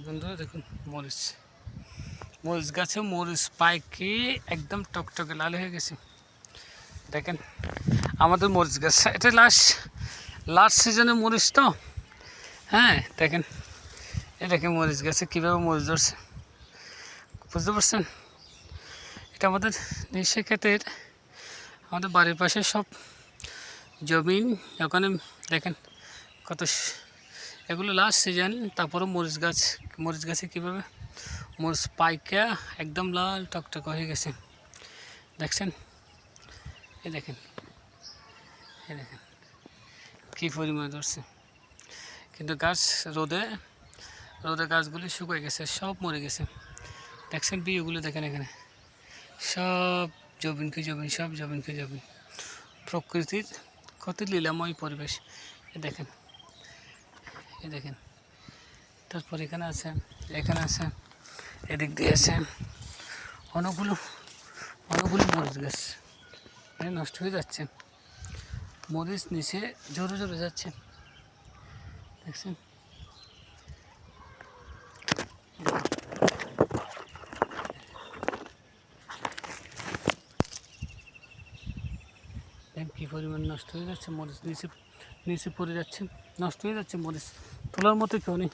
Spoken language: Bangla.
বন্ধুরা দেখুন মরিচ মরিচ গাছে মরিচ পাইকে একদম টকটকে লাল হয়ে গেছে। দেখেন আমাদের মরিচ গাছ, এটা লাস্ট সিজনে মরিচ তো। হ্যাঁ দেখেন, এটাকে মরিচ গাছে কীভাবে মরিচ ধরছে বুঝতে পারছেন। এটা আমাদের নিশ্চয় ক্ষেতের, আমাদের বাড়ির পাশে সব জমিন। ওখানে দেখেন কত, এগুলো লাস্ট সিজন। তারপরে মরিচ গাছে কীভাবে মরিচ পাইকা একদম লাল টকটক হয়ে গেছে দেখছেন। এই দেখেন কী পরিমাণে ধরছে, কিন্তু গাছ রোদে গাছগুলি শুকিয়ে গেছে, সব মরে গেছে। দেখছেন বিয়েগুলো দেখেন, এখানে সব জবিনকে জবিন। প্রকৃতির কত লীলাময় পরিবেশ। এ দেখেন তারপর এখানে আছে এদিক দিয়ে আছে অনেকগুলো মরিচ গাছ নষ্ট হয়ে যাচ্ছে। মরিচ নিচে জোরে যাচ্ছে দেখছেন। কী পরিমাণ নষ্ট হয়ে যাচ্ছে মরিচ, নিচে পড়ে যাচ্ছে, নষ্ট হয়ে যাচ্ছে মরিচ, তোলার মতো কেউ নেই।